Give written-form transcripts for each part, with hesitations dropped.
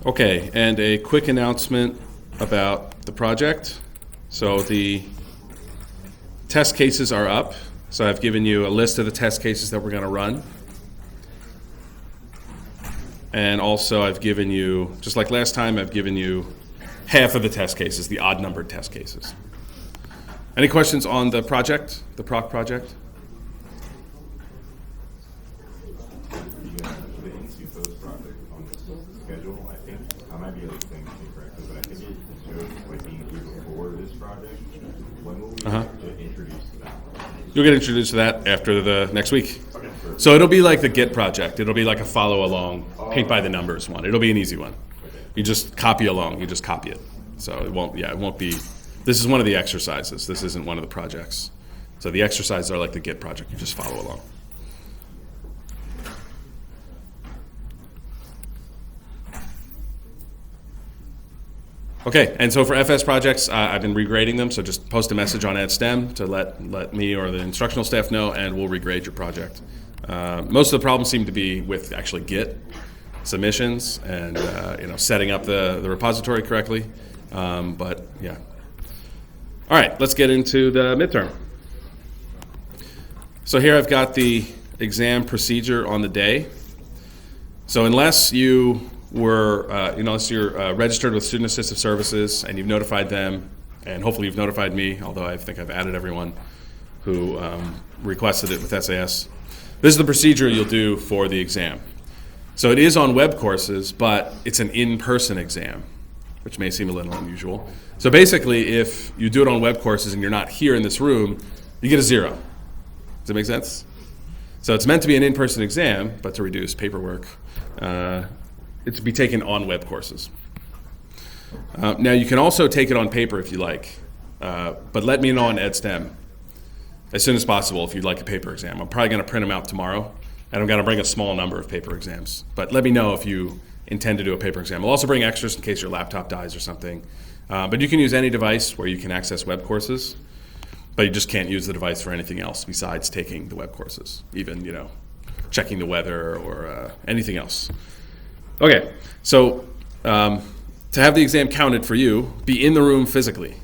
Okay, and a quick announcement about the project. So the test cases are up. So I've given you a list of the test cases that we're going to run. And also I've given you, just like last time, I've given you half of the test cases, the odd-numbered test cases. Any questions on the project, the PROC project? You'll get introduced to that after the next week. Okay, sure. So it'll be like the Git project. It'll be like a follow along, paint by the numbers one. It'll be an easy one. Okay. You just copy along. You just copy it. So it won't be. This is one of the exercises. This isn't one of the projects. So the exercises are like the Git project. You just follow along. Okay, and so for FS projects, I've been regrading them, so just post a message on EdSTEM to let me or the instructional staff know, and we'll regrade your project. Most of the problems seem to be with actually Git submissions and setting up the repository correctly, but yeah. All right, let's get into the midterm. So here I've got the exam procedure on the day. So unless you unless you're registered with Student Assistive Services and you've notified them, and hopefully you've notified me, although I think I've added everyone who requested it with SAS. This is the procedure you'll do for the exam. So it is on web courses, but it's an in-person exam, which may seem a little unusual. So basically, if you do it on web courses and you're not here in this room, you get a 0. Does that make sense? So it's meant to be an in-person exam, but to reduce paperwork. It's to be taken on web courses. Now you can also take it on paper if you like, but let me know on EdSTEM as soon as possible if you'd like a paper exam. I'm probably going to print them out tomorrow, and I'm going to bring a small number of paper exams. But let me know if you intend to do a paper exam. I'll also bring extras in case your laptop dies or something. But you can use any device where you can access web courses, but you just can't use the device for anything else besides taking the web courses, even checking the weather or anything else. Okay, so to have the exam counted for you, be in the room physically.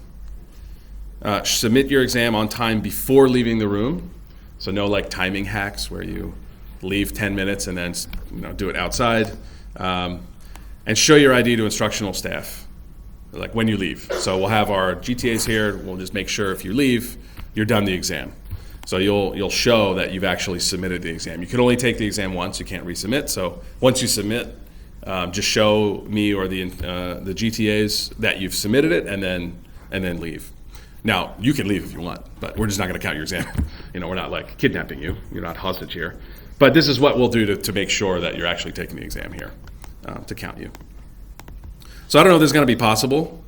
Submit your exam on time before leaving the room. So no timing hacks where you leave 10 minutes and then do it outside. And show your ID to instructional staff, when you leave. So we'll have our GTAs here. We'll just make sure if you leave, you're done the exam. So you'll show that you've actually submitted the exam. You can only take the exam once. You can't resubmit. So once you submit, just show me or the GTAs that you've submitted it, and then leave. Now you can leave if you want, but we're just not going to count your exam. We're not kidnapping you. You're not hostage here. But this is what we'll do to make sure that you're actually taking the exam here to count you. So I don't know if this is going to be possible.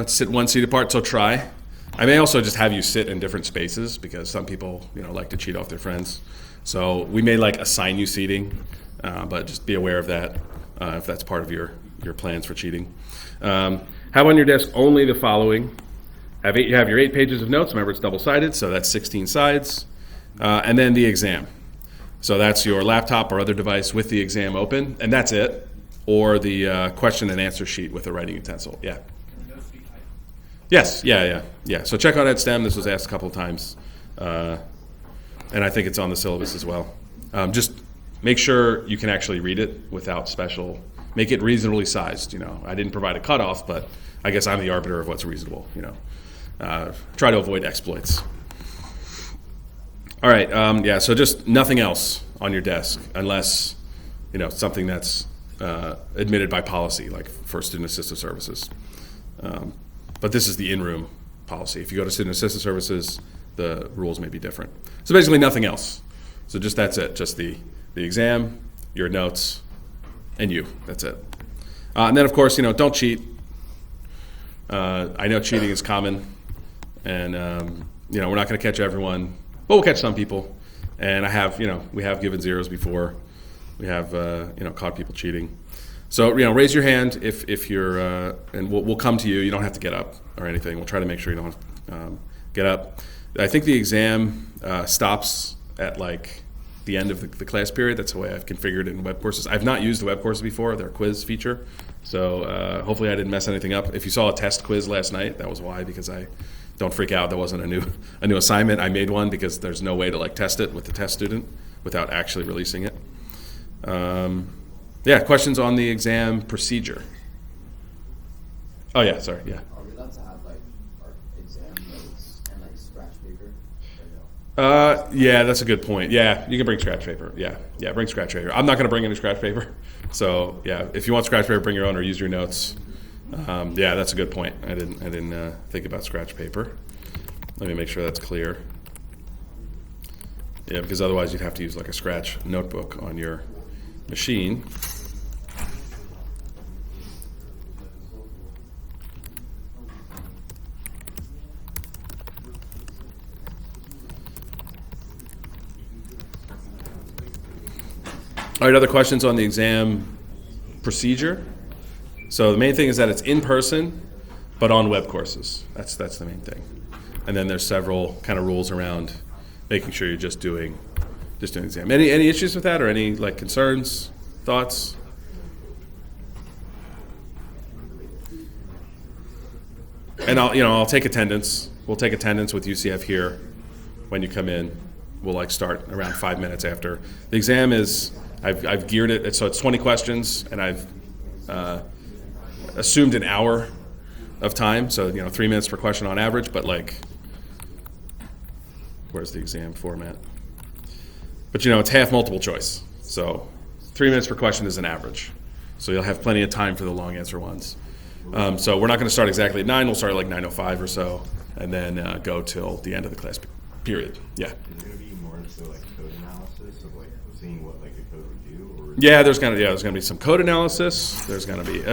Sit one seat apart. So try. I may also just have you sit in different spaces because some people like to cheat off their friends. So we may assign you seating. But just be aware of that if that's part of your plans for cheating. Have on your desk only the following. You have your 8 pages of notes. Remember, it's double-sided, so that's 16 sides. And then the exam. So that's your laptop or other device with the exam open, and that's it. Or the question and answer sheet with a writing utensil. Yeah. Yes. Yeah. So check out EdSTEM. This was asked a couple of times, and I think it's on the syllabus as well. Just make sure you can actually read it without special. Make it reasonably sized. I didn't provide a cutoff, but I guess I'm the arbiter of what's reasonable. Try to avoid exploits. All right. So just nothing else on your desk unless something that's admitted by policy, like for Student Assistive Services. But this is the in-room policy. If you go to Student Assistive Services, the rules may be different. So basically nothing else. So that's it. Just the exam, your notes, and you. That's it. And then, of course, don't cheat. I know cheating is common, and we're not going to catch everyone, but we'll catch some people. And we have given zeros before. We have caught people cheating. So raise your hand if you're, and we'll come to you. You don't have to get up or anything. We'll try to make sure you don't get up. I think the exam stops at the end of the class period. That's the way I've configured it in web courses. I've not used the web courses before, their quiz feature. So hopefully I didn't mess anything up. If you saw a test quiz last night, that was why, because don't freak out, that wasn't a new assignment. I made one because there's no way to like test it with the test student without actually releasing it. Yeah, questions on the exam procedure? Oh yeah, sorry, yeah. Are we allowed to have like our exam notes and like scratch paper? Yeah, that's a good point. Yeah, you can bring scratch paper. Yeah, bring scratch paper. I'm not going to bring any scratch paper. So yeah, if you want scratch paper, bring your own or use your notes. Yeah, that's a good point. I didn't think about scratch paper. Let me make sure that's clear. Yeah, because otherwise you'd have to use like a scratch notebook on your machine. All right, other questions on the exam procedure? So the main thing is that it's in person, but on web courses. That's the main thing. And then there's several kind of rules around making sure you're just doing the exam. Any issues with that, or any like concerns, thoughts? And I'll take attendance. We'll take attendance with UCF here when you come in. We'll like start around 5 minutes after the exam is. I've geared it so it's 20 questions, and I've assumed an hour of time. So 3 minutes per question on average. But like, where's the exam format? But it's half multiple choice. So 3 minutes per question is an average. So you'll have plenty of time for the long answer ones. So we're not going to start exactly at 9. We'll start at like 9:05 or so, and then go till the end of the class period. Yeah. Is it going to be more into like code analysis of like seeing what like the code would do? Or Yeah, there's going to be some code analysis. There's going to be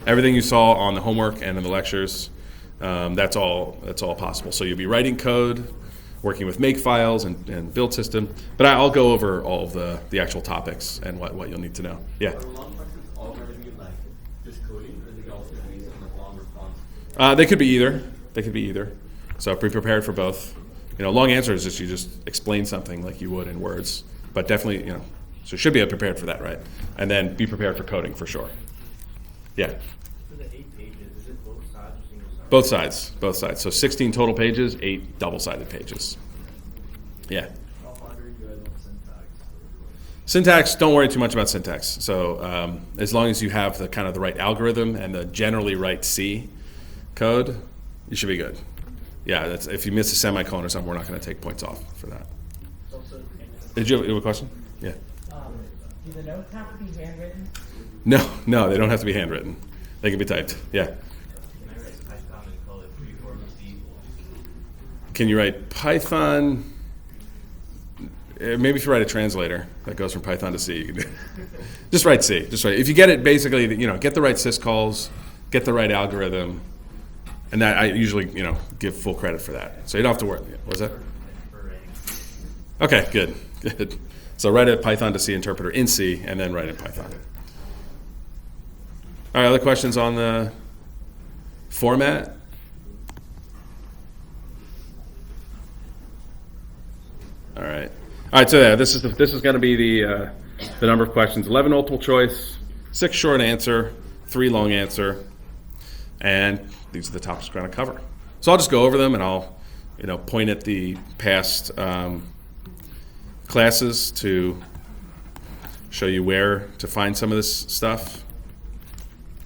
everything you saw on the homework and in the lectures. That's all possible. So you'll be writing code, working with make files and build system. But I'll go over all of the actual topics and what you'll need to know. Yeah. Are long questions all going to be like just coding, or are they also going to be some long response? They could be either. So be prepared for both. Long answer is just you just explain something like you would in words. But definitely, so you should be prepared for that, right? And then be prepared for coding for sure. Yeah. For the 8 pages, is it both sides or single sides? Both sides. So 16 total pages, 8 double-sided pages. Yeah. How hard are you guys on syntax? Syntax, don't worry too much about syntax. So as long as you have the kind of the right algorithm and the generally right C code, you should be good. Yeah, if you miss a semicolon or something, we're not going to take points off for that. Did you have a question? Yeah. Do the notes have to be handwritten? No, they don't have to be handwritten. They can be typed. Yeah. Can I write Python and call it freeform C? Can you write Python? Maybe if you write a translator that goes from Python to C, you can do. Just write C. Just write. If you get it, basically, get the right syscalls, get the right algorithm, and that I usually, give full credit for that. So you don't have to worry. What was that? Okay, good. So write a Python to C interpreter in C, and then write in Python. All right, other questions on the format? All right. So yeah, this is going to be the number of questions: 11 multiple choice, 6 short answer, 3 long answer, and these are the topics we're going to cover. So I'll just go over them, and I'll point at the past classes to show you where to find some of this stuff.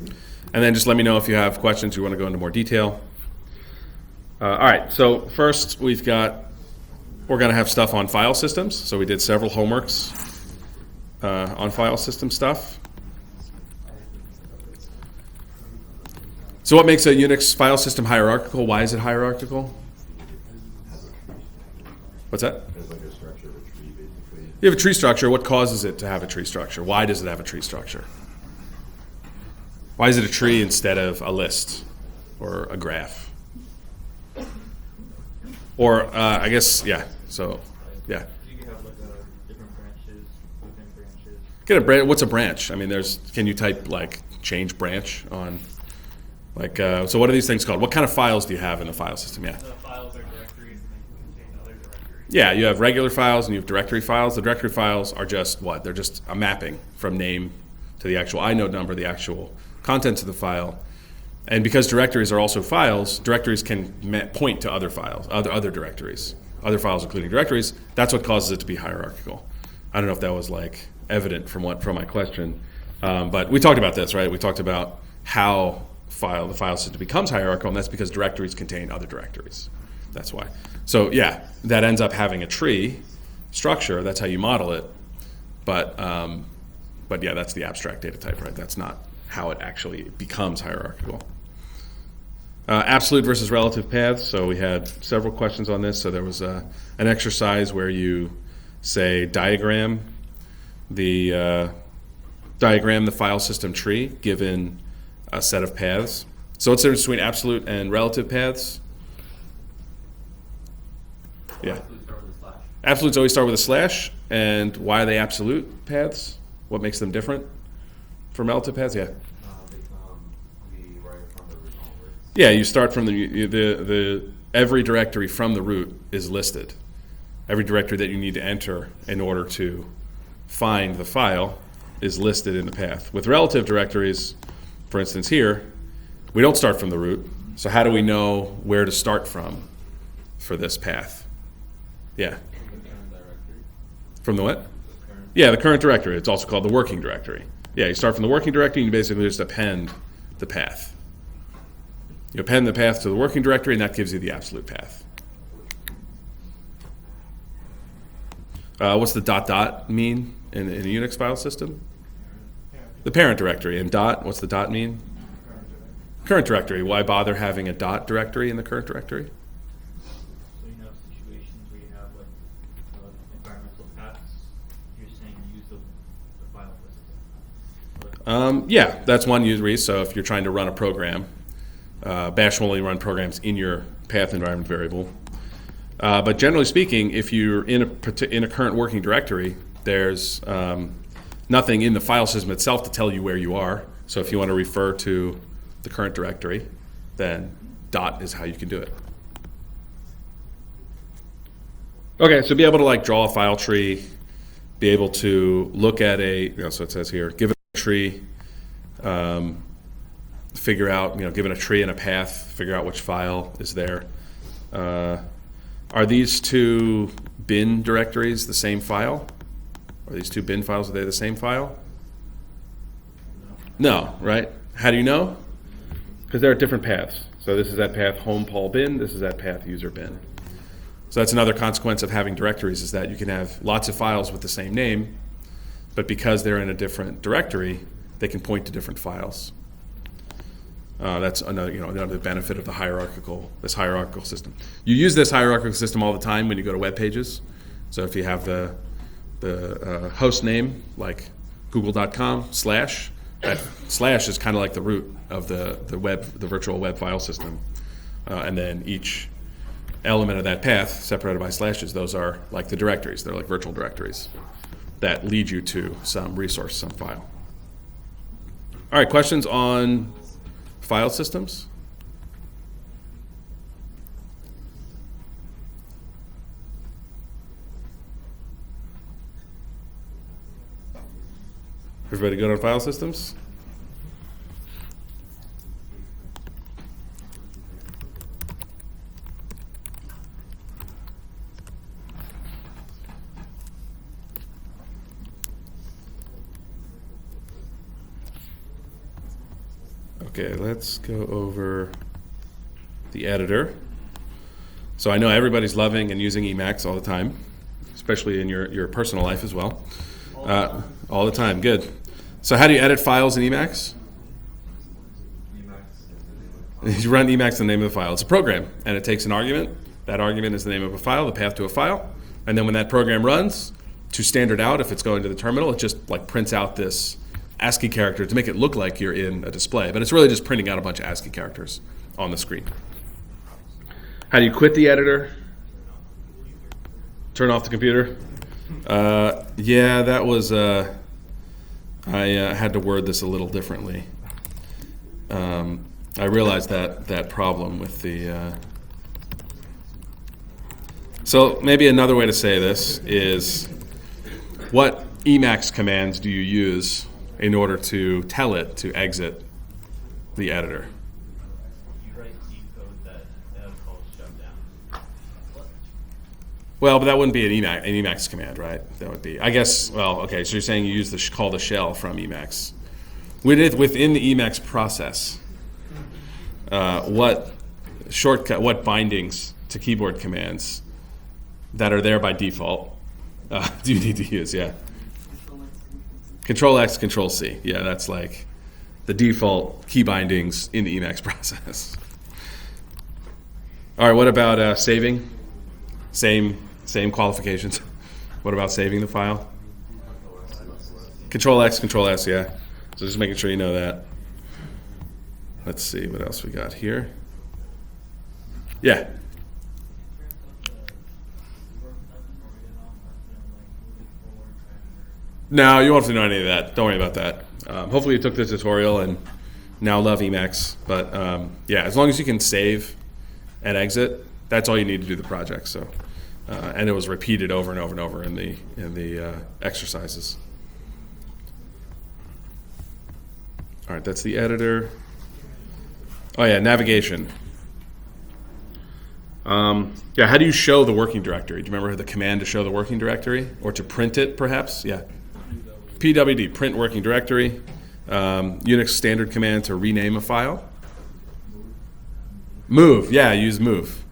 And then just let me know if you have questions, you want to go into more detail. All right, so first we're going to have stuff on file systems. So we did several homeworks on file system stuff. So what makes a Unix file system hierarchical? Why is it hierarchical? What's that? there's like a structure of a tree basically. You have a tree structure. What causes it to have a tree structure? Why does it have a tree structure? Why is it a tree instead of a list or a graph? Or I guess, yeah. So, yeah. You can have like different branches within branches. What's a branch? I mean, can you type like change branch on, like, so what are these things called? What kind of files do you have in the file system? Yeah. The files are directories and they can contain other directories. Yeah, you have regular files and you have directory files. The directory files are just what? They're just a mapping from name to the actual inode number, the actual contents of the file. And because directories are also files, directories can point to other files, other directories, other files including directories. That's what causes it to be hierarchical. I don't know if that was like evident from my question, but we talked about this, right? We talked about how the file system becomes hierarchical, and that's because directories contain other directories. That's why. So yeah, that ends up having a tree structure. That's how you model it. But yeah, that's the abstract data type, right? That's not how it actually becomes hierarchical. Absolute versus relative paths. So we had several questions on this. So there was an exercise where you say diagram the file system tree given a set of paths. So what's the difference between absolute and relative paths? Yeah. Absolute start with a slash. Absolutes always start with a slash. And why are they absolute paths? What makes them different from relative paths? Yeah. We write from the root onwards. Yeah, you start from the every directory from the root is listed. Every directory that you need to enter in order to find the file is listed in the path. With relative directories, for instance here, we don't start from the root. So how do we know where to start from for this path? Yeah. From the what? Yeah, the current directory. It's also called the working directory. Yeah, you start from the working directory and you basically just append the path. You append the path to the working directory and that gives you the absolute path. What's the dot mean in a Unix file system? The parent directory. And dot, what's the dot mean? Current directory. Why bother having a dot directory in the current directory? So you know situations where you have like environmental paths, you're saying use the file list. Yeah, that's one reason. So if you're trying to run a program, Bash will only run programs in your path environment variable. But generally speaking, if you're in a current working directory, there's nothing in the file system itself to tell you where you are. So if you want to refer to the current directory, then dot is how you can do it. Okay, so be able to like draw a file tree, be able to look at so it says here, given a tree, figure out, given a tree and a path, figure out which file is there. Are these two bin directories the same file? Are these two bin files, are they the same file? No, right? How do you know? Because there are different paths. So this is that path home Paul bin, this is that path user bin. So that's another consequence of having directories is that you can have lots of files with the same name, but because they're in a different directory, they can point to different files. That's another benefit of this hierarchical system. You use this hierarchical system all the time when you go to web pages. So if you have the host name like google.com / that / is kind of like the root of the virtual web file system, and then each element of that path separated by slashes. Those are like the directories. They're like virtual directories that lead you to some resource, some file. All right, questions on file systems? Everybody good on file systems? Okay, let's go over the editor. So I know everybody's loving and using Emacs all the time, especially in your personal life as well. All the time, good. So how do you edit files in Emacs? You run Emacs the name of the file. It's a program, and it takes an argument. That argument is the name of a file, the path to a file. And then when that program runs, to standard out, if it's going to the terminal, it just like prints out this ASCII character to make it look like you're in a display. But it's really just printing out a bunch of ASCII characters on the screen. How do you quit the editor? Turn off the computer? Yeah, that was... I had to word this a little differently. I realized that problem with the... So maybe another way to say this is, what Emacs commands do you use in order to tell it to exit the editor? You write C code that calls shutdown. Well, but that wouldn't be an Emacs command, right? That would be, I guess, well, okay, so you're saying you use the call to shell from Emacs. Within the Emacs process, what bindings to keyboard commands that are there by default do you need to use? Yeah. Control X, Control C. Yeah, that's like the default key bindings in the Emacs process. All right, what about saving? Same qualifications. What about saving the file? Control X, Control S, yeah. So just making sure you know that. Let's see what else we got here. Yeah. No, you won't have to know any of that. Don't worry about that. Hopefully you took the tutorial and now love Emacs. But yeah, as long as you can save and exit, that's all you need to do the project. So, and it was repeated over and over and over in the exercises. All right, that's the editor. Oh yeah, navigation. Yeah, how do you show the working directory? Do you remember the command to show the working directory, or to print it, perhaps? Yeah. PWD, print working directory. Unix standard command to rename a file. Move, yeah, use move.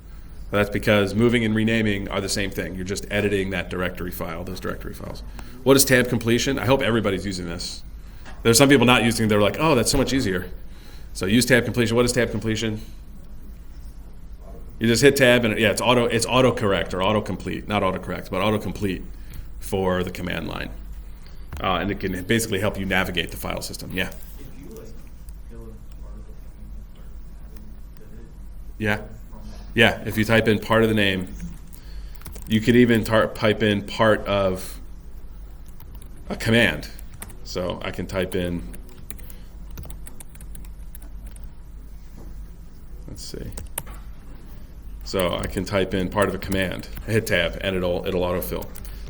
That's because moving and renaming are the same thing. You're just editing that directory file, those directory files. What is tab completion? I hope everybody's using this. There's some people not using it. They're like, oh, that's so much easier. So use tab completion. What is tab completion? You just hit tab and it's autocorrect or autocomplete, not autocorrect, but autocomplete for the command line. And it can basically help you navigate the file system. Yeah. Yeah. Yeah, if you type in part of the name, you could even type in part of a command. So I can type in, let's see. So I can type in part of a command, hit tab, and it'll autofill.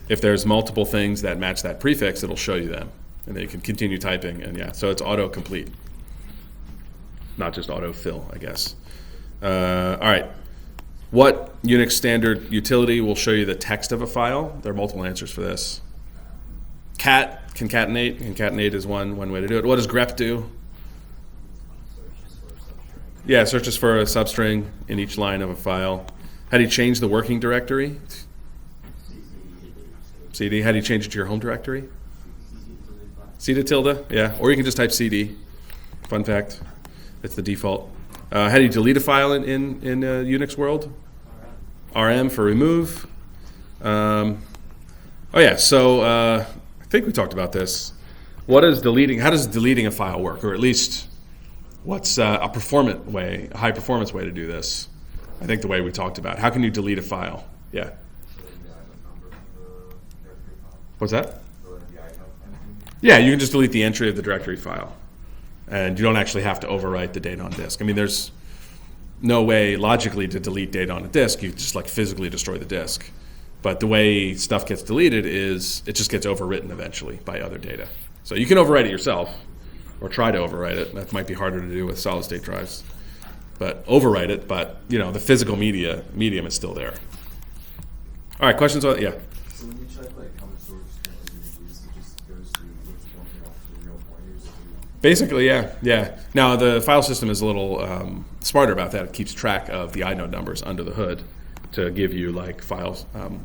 If there's multiple things that match that prefix, it'll show you them. And then you can continue typing, and yeah, so it's autocomplete. Not just autofill, I guess. All right. What Unix standard utility will show you the text of a file? There are multiple answers for this. Cat, concatenate. Concatenate is one way to do it. What does grep do? Yeah, searches for a substring in each line of a file. How do you change the working directory? CD. How do you change it to your home directory? C to tilde, yeah. Or you can just type CD. Fun fact. It's the default. How do you delete a file in Unix world? RM for remove. Oh yeah, so I think we talked about this. How does deleting a file work? Or at least, what's a high performance way to do this? I think the way we talked about. How can you delete a file? Yeah. What's that? Yeah, you can just delete the entry of the directory file. And you don't actually have to overwrite the data on disk. I mean, there's no way logically to delete data on a disk. You just like physically destroy the disk. But the way stuff gets deleted is it just gets overwritten eventually by other data. So you can overwrite it yourself or try to overwrite it. That might be harder to do with solid state drives. But overwrite it, but the physical medium is still there. All right, questions on yeah. So when you check like how much storage is currently being used, it just goes to what's going off the real pointers. Basically, yeah. Now the file system is a little smarter about that. It keeps track of the inode numbers under the hood to give you like file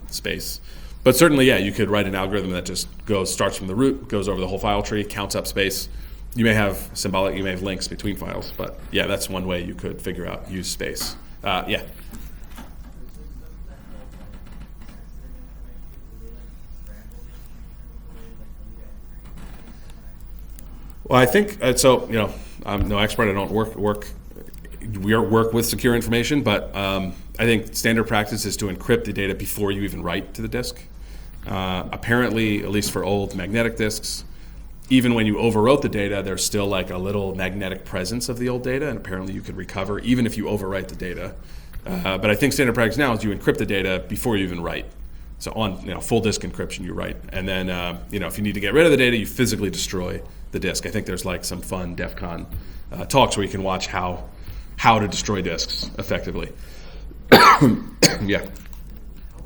space. But certainly, yeah, you could write an algorithm that just starts from the root, goes over the whole file tree, counts up space. You may have links between files, but yeah, that's one way you could figure out use space. Yeah. Well, I think so. I'm no expert. I don't work with secure information, but I think standard practice is to encrypt the data before you even write to the disk. Apparently, at least for old magnetic disks, even when you overwrote the data, there's still like a little magnetic presence of the old data, and apparently you could recover even if you overwrite the data. But I think standard practice now is you encrypt the data before you even write. So on full disk encryption, you write, and then if you need to get rid of the data, you physically destroy the disk. I think there's like some fun DEF CON talks where you can watch how to destroy disks effectively. Yeah. How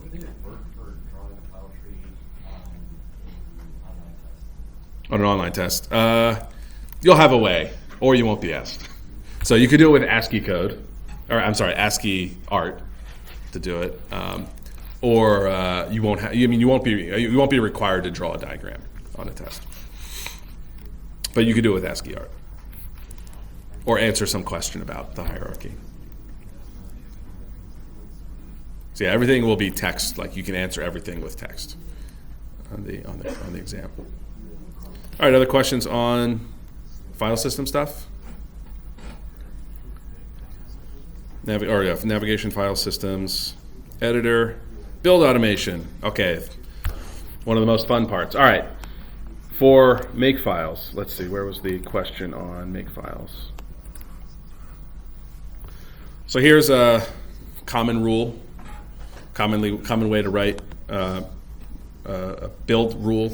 would it work for drawing a file tree on an online test? On an online test, you'll have a way, or you won't be asked. So you could do it with ASCII code, or I'm sorry, ASCII art to do it, or you won't. You won't be required to draw a diagram on a test, but you could do it with ASCII art, or answer some question about the hierarchy. So yeah, everything will be text. Like you can answer everything with text on the exam. All right, other questions on file system stuff? Navigation file systems, editor, build automation. Okay, one of the most fun parts. All right, for makefiles, let's see, where was the question on makefiles? So here's a common rule, common way to write a build rule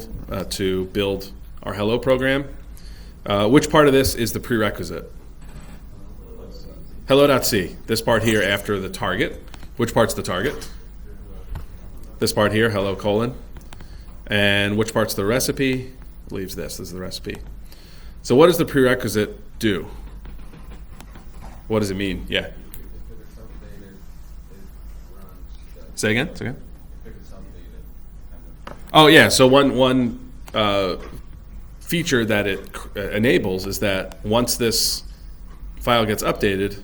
to build our Hello program. Which part of this is the prerequisite? Hello.c, this part here after the target. Which part's the target? This part here, hello colon. And which part's the recipe? Leaves this is the recipe. So what does the prerequisite do? What does it mean? Yeah. Say again? Oh yeah, so one feature that it enables is that once this file gets updated,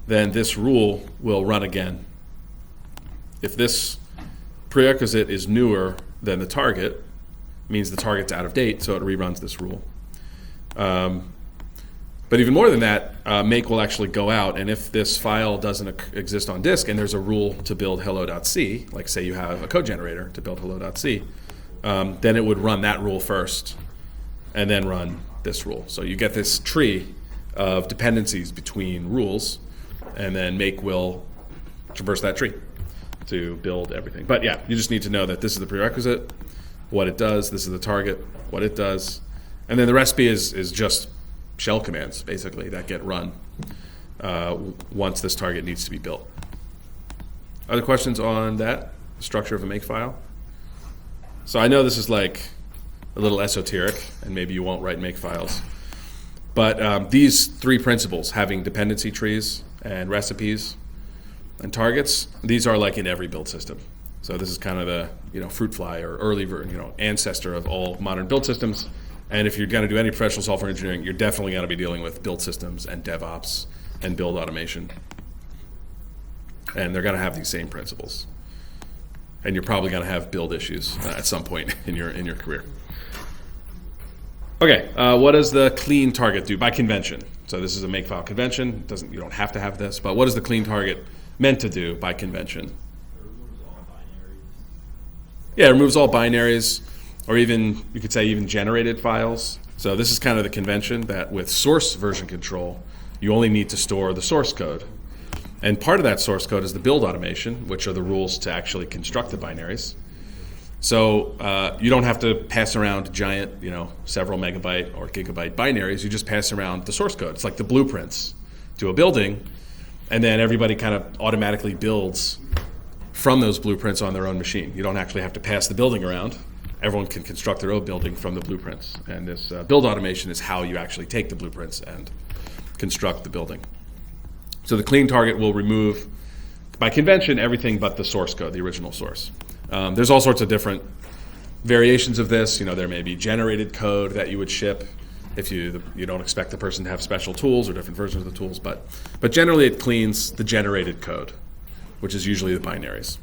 then this rule will run again. If this prerequisite is newer than the target, it means the target's out of date, so it reruns this rule. But even more than that, make will actually go out, and if this file doesn't exist on disk and there's a rule to build hello.c, like say you have a code generator to build hello.c, then it would run that rule first and then run this rule. So you get this tree of dependencies between rules, and then make will traverse that tree to build everything. But yeah, you just need to know that this is the prerequisite, what it does, this is the target, what it does, and then the recipe is just shell commands, basically, that get run once this target needs to be built. Other questions on that, the structure of a makefile? So I know this is like a little esoteric, and maybe you won't write makefiles, but these three principles, having dependency trees and recipes and targets, these are like in every build system. So this is kind of the fruit fly or early ancestor of all modern build systems. And if you're going to do any professional software engineering, you're definitely going to be dealing with build systems and DevOps and build automation. And they're going to have these same principles. And you're probably going to have build issues at some point in your career. Okay, what does the clean target do by convention? So this is a makefile convention. You don't have to have this, but what is the clean target meant to do by convention? It removes all binaries. Yeah, it removes all binaries, or even, you could say, even generated files. So this is kind of the convention that with source version control, you only need to store the source code. And part of that source code is the build automation, which are the rules to actually construct the binaries. So you don't have to pass around giant, several megabyte or gigabyte binaries. You just pass around the source code. It's like the blueprints to a building, and then everybody kind of automatically builds from those blueprints on their own machine. You don't actually have to pass the building around. Everyone can construct their own building from the blueprints. And this build automation is how you actually take the blueprints and construct the building. So the clean target will remove, by convention, everything but the source code, the original source. There's all sorts of different variations of this. There may be generated code that you would ship if you don't expect the person to have special tools or different versions of the tools. But generally it cleans the generated code, which is usually the binaries.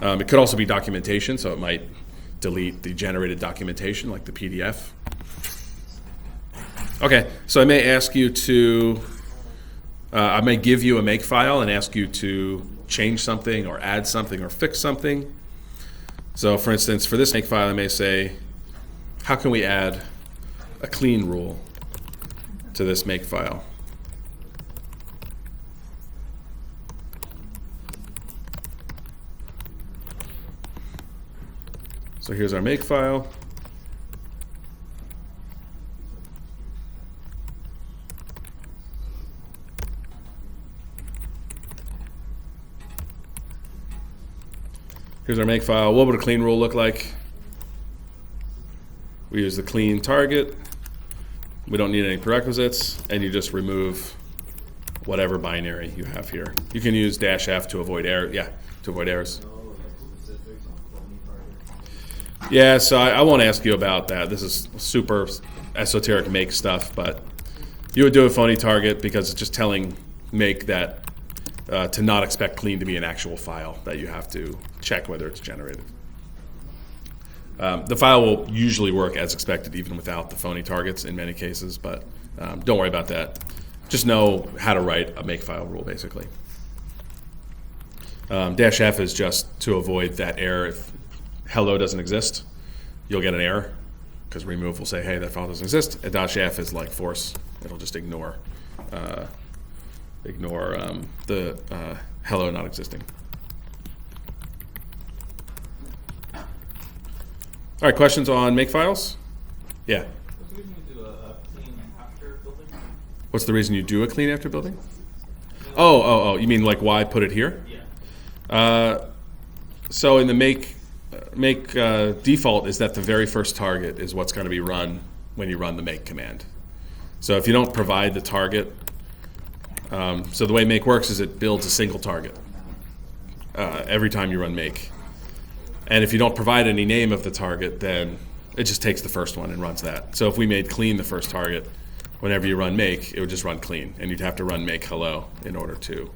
It could also be documentation, so it might delete the generated documentation, like the PDF. Okay, so I may ask you to, I may give you a makefile and ask you to change something or add something or fix something. So for instance, for this makefile, I may say, how can we add a clean rule to this makefile? So here's our make file. Here's our make file. What would a clean rule look like? We use the clean target. We don't need any prerequisites, and you just remove whatever binary you have here. You can use -F to avoid error. Yeah, to avoid errors. Yeah, so I won't ask you about that. This is super esoteric make stuff, but you would do a phony target because it's just telling make that to not expect clean to be an actual file that you have to check whether it's generated. The file will usually work as expected even without the phony targets in many cases, but don't worry about that. Just know how to write a make file rule, basically. -F is just to avoid that error. If hello doesn't exist, you'll get an error because remove will say, hey, that file doesn't exist. And -F is like force. It'll just ignore the hello not existing. All right, questions on make files? Yeah. What's the reason you do a clean after building? What's the reason you do a clean after building? Oh, you mean like why put it here? Yeah. So in the make default is that the very first target is what's going to be run when you run the make command. So if you don't provide the target, so the way make works is it builds a single target every time you run make. And if you don't provide any name of the target, then it just takes the first one and runs that. So if we made clean the first target, whenever you run make, it would just run clean, and you'd have to run make hello in order to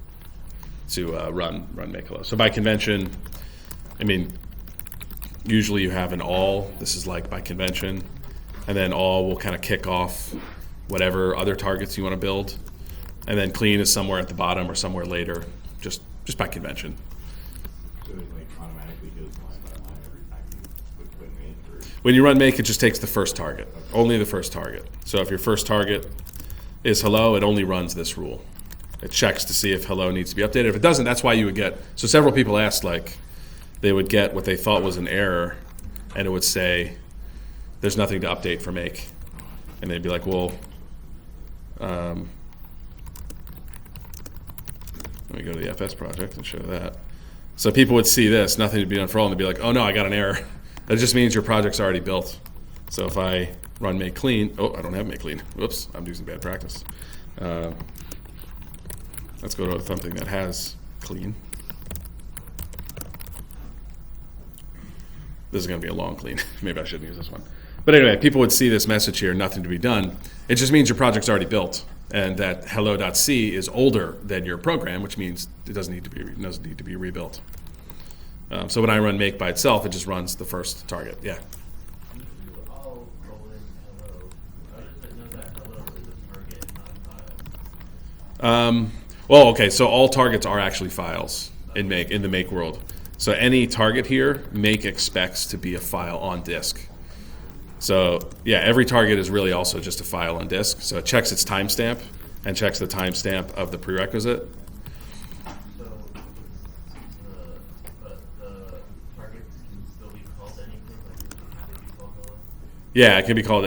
run make hello. So by convention, I mean, usually you have an all. This is like by convention, and then all will kind of kick off whatever other targets you want to build, and then clean is somewhere at the bottom or somewhere later, just by convention. So it like automatically goes line by line every time you put make, or When you run make, it just takes the first target, only the first target. So if your first target is hello, it only runs this rule. It checks to see if hello needs to be updated. If it doesn't, that's why you would get, so several people asked, like, they would get what they thought was an error, and it would say, there's nothing to update for make. And they'd be like, well, let me go to the FS project and show that. So people would see this, nothing to be done for all, and they'd be like, oh no, I got an error. That just means your project's already built. So if I run make clean, oh, I don't have make clean. Whoops, I'm using bad practice. Let's go to something that has clean. This is going to be a long clean. Maybe I shouldn't use this one. But anyway, people would see this message here, nothing to be done. It just means your project's already built, and that hello.c is older than your program, which means it doesn't need to be rebuilt. So when I run make by itself, it just runs the first target. Yeah. Well, okay, so all targets are actually files in the make world. So any target here, make expects to be a file on disk. So yeah, every target is really also just a file on disk. So it checks its timestamp and checks the timestamp of the prerequisite. So the target can still be called anything, like it doesn't have to be called hello? Yeah, it can be called.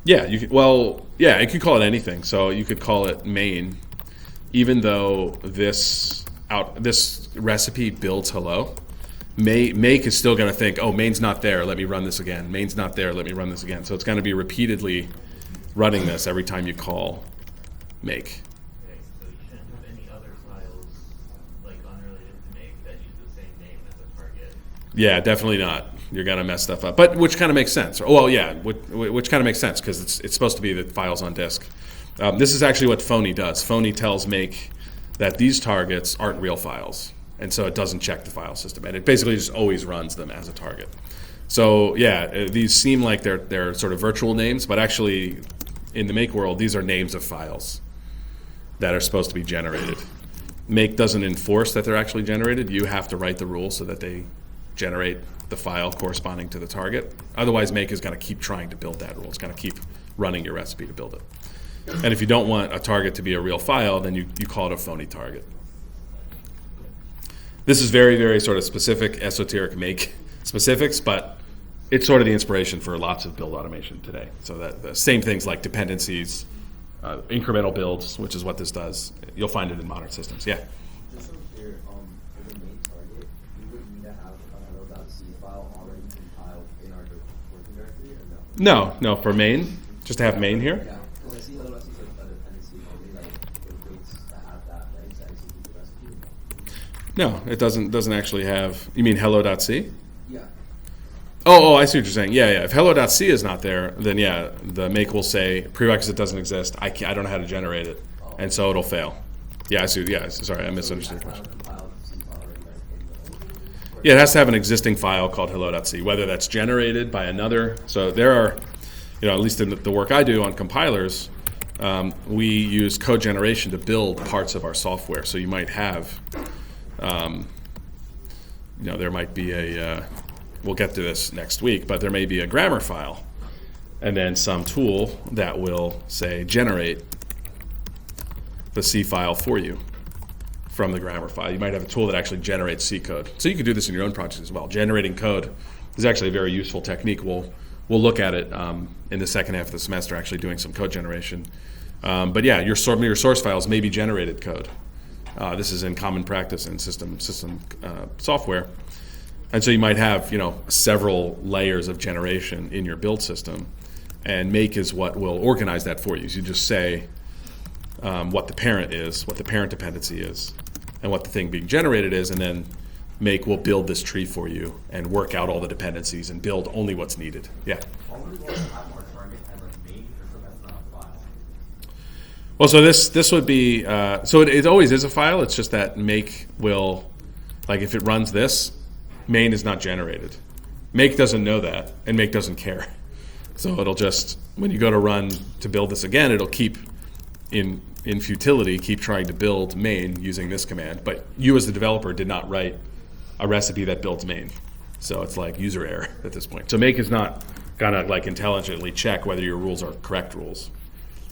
Yeah, you could. Well, yeah, it could call it anything. So you could call it main, even though this recipe builds hello. Make is still going to think, oh, main's not there, let me run this again. Main's not there, let me run this again. So it's going to be repeatedly running this every time you call make. Okay, so you shouldn't have any other files like unrelated to make that use the same name as a target. Yeah, definitely not. You're going to mess stuff up. But which kind of makes sense. Well, yeah, which kind of makes sense because it's supposed to be the files on disk. This is actually what phony does. Phony tells make that these targets aren't real files. And so it doesn't check the file system. And it basically just always runs them as a target. So yeah, these seem like they're sort of virtual names, but actually in the make world, these are names of files that are supposed to be generated. Make doesn't enforce that they're actually generated. You have to write the rule so that they generate the file corresponding to the target. Otherwise, make is going to keep trying to build that rule. It's going to keep running your recipe to build it. And if you don't want a target to be a real file, then you call it a phony target. This is very, very sort of specific, esoteric make specifics, but it's sort of the inspiration for lots of build automation today. So that the same things like dependencies, incremental builds, which is what this does, you'll find it in modern systems. Yeah. Just so clear, for the main target, we would need to have a hello.c file already compiled in our working directory, or no? No, for main, just to have main here. Yeah, because I see hello.c says a dependency only, like it waits to have that ready to execute the recipe. No, it doesn't actually have. You mean hello.c? Yeah. Oh, I see what you're saying. Yeah. If hello.c is not there, then yeah, the make will say prerequisite doesn't exist. I don't know how to generate it, and so it'll fail. Yeah, I see. Yeah, sorry, I misunderstood your question. Yeah, it has to have an existing file called hello.c, whether that's generated by another. So there are, at least in the work I do on compilers, we use code generation to build parts of our software. So you might have, there might be a, we'll get to this next week, but there may be a grammar file and then some tool that will, say, generate the C file for you from the grammar file. You might have a tool that actually generates C code. So you can do this in your own projects as well. Generating code is actually a very useful technique. We'll look at it in the second half of the semester, actually doing some code generation. But yeah, your source files may be generated code. This is in common practice in system software. And so you might have, several layers of generation in your build system, and make is what will organize that for you. So you just say what the parent is, what the parent dependency is, and what the thing being generated is, and then make will build this tree for you and work out all the dependencies and build only what's needed. Yeah. Always want to have our target as like main, or so that's not a file. Well, so this would be, so it always is a file. It's just that make will, like if it runs this, main is not generated. Make doesn't know that, and make doesn't care. So it'll just, when you go to run to build this again, it'll keep, in futility, keep trying to build main using this command. But you as the developer did not write a recipe that builds main. So it's like user error at this point. So make is not gonna like intelligently check whether your rules are correct rules.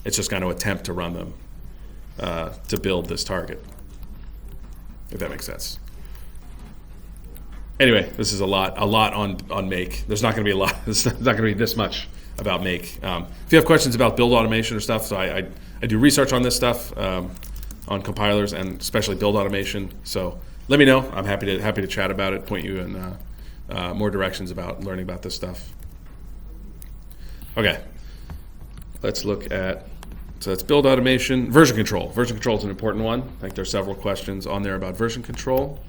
It's just going to attempt to run them to build this target, if that makes sense. Anyway, this is a lot on make. There's not going to be a lot. There's not going to be this much about make. If you have questions about build automation or stuff, so I do research on this stuff on compilers and especially build automation. So let me know. I'm happy to chat about it, point you in more directions about learning about this stuff. Okay, let's look at, so that's build automation. Version control. Version control is an important one. I think there's several questions on there about version control.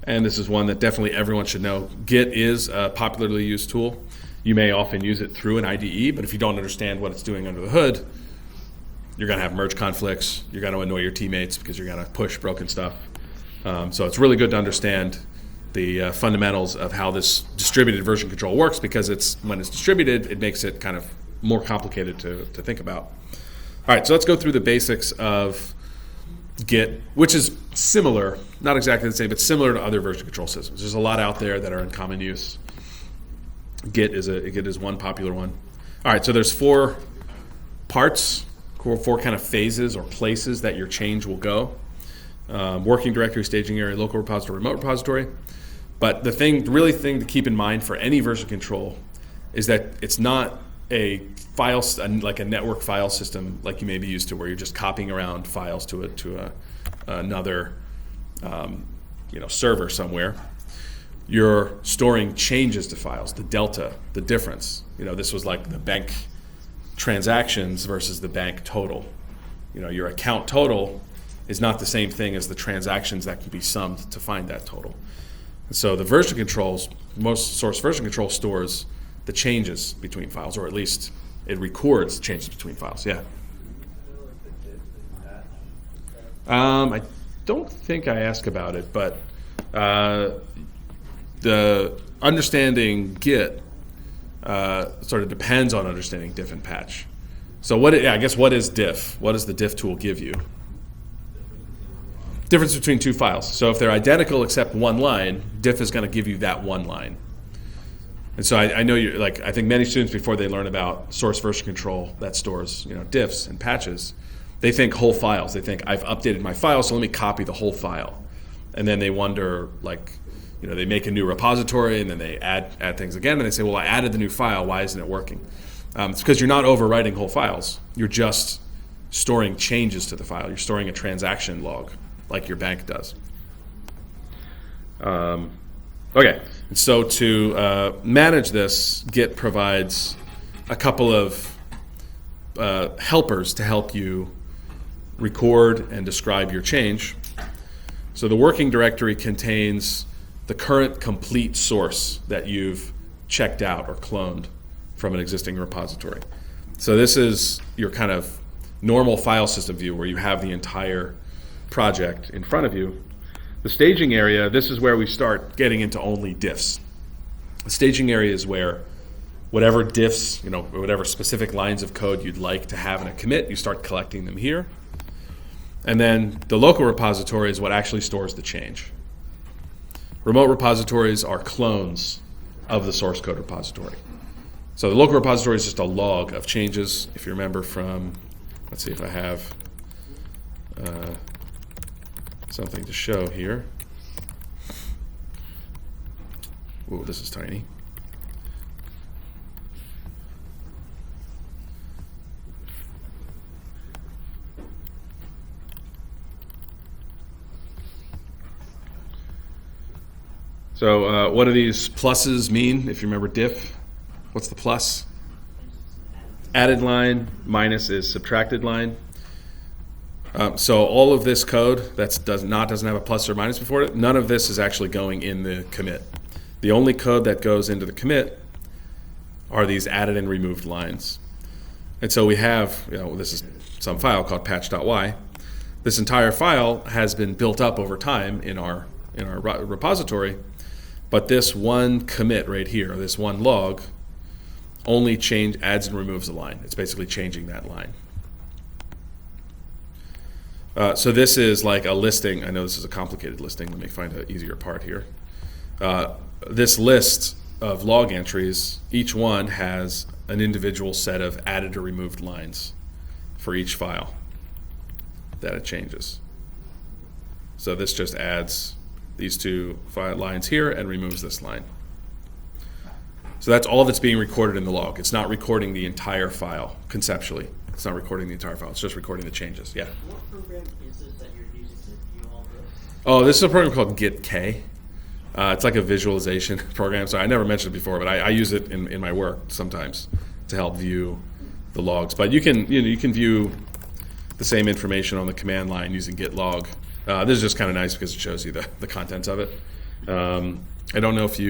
And this is one that definitely everyone should know. Git is a popularly used tool. You may often use it through an IDE, but if you don't understand what it's doing under the hood, you're going to have merge conflicts. You're going to annoy your teammates because you're going to push broken stuff. So it's really good to understand the fundamentals of how this distributed version control works, because when it's distributed, it makes it kind of more complicated to think about. All right, so let's go through the basics of Git, which is similar, not exactly the same, but similar to other version control systems. There's a lot out there that are in common use. Git is one popular one. All right, so there's 4 parts, 4 kind of phases or places that your change will go. Working directory, staging area, local repository, remote repository. But the thing to keep in mind for any version control is that it's not a file, like a network file system like you may be used to, where you're just copying around files to another server somewhere. You're storing changes to files, the delta, the difference. This was like the bank transactions versus the bank total. Your account total is not the same thing as the transactions that can be summed to find that total. And so the version controls, most source version control stores the changes between files, or at least it records changes between files. Yeah. I don't think I asked about it, but the understanding Git sort of depends on understanding diff and patch. So what is diff? What does the diff tool give you? Difference between 2 files. So if they're identical except one line, diff is going to give you that one line. And so I know I think many students, before they learn about source version control that stores diffs and patches, they think whole files. They think I've updated my file, so let me copy the whole file. and then they wonder, like, they make a new repository and then they add things again, and they say, well, I added the new file, why isn't it working? It's because you're not overwriting whole files. You're just storing changes to the file. You're storing a transaction log like your bank does. Okay, and so to manage this, Git provides a couple of helpers to help you record and describe your change. So the working directory contains the current complete source that you've checked out or cloned from an existing repository. So this is your kind of normal file system view where you have the entire project in front of you. The staging area, this is where we start getting into only diffs. The staging area is where whatever diffs, whatever specific lines of code you'd like to have in a commit, you start collecting them here. And then the local repository is what actually stores the change. Remote repositories are clones of the source code repository. So the local repository is just a log of changes. If you remember from, let's see if I have something to show here. Ooh, this is tiny. So what do these pluses mean, if you remember diff? What's the plus? Added line, minus is subtracted line. So all of this code that doesn't have a plus or minus before it, none of this is actually going in the commit. The only code that goes into the commit are these added and removed lines. And so we have, this is some file called patch.y. This entire file has been built up over time in our repository, but this one commit right here, this one log, only adds and removes a line. It's basically changing that line. So this is like a listing. I know this is a complicated listing. Let me find an easier part here. This list of log entries, each one has an individual set of added or removed lines for each file that it changes. So this just adds these two lines here and removes this line. So that's all that's being recorded in the log. It's not recording the entire file conceptually. It's not recording the entire file. It's just recording the changes. Yeah? What program is this that you're using to view all this? Oh, this is a program called GitK. It's like a visualization program. So I never mentioned it before, but I use it in my work sometimes to help view the logs. But you can view the same information on the command line using git log. This is just kind of nice because it shows you the contents of it. I don't know if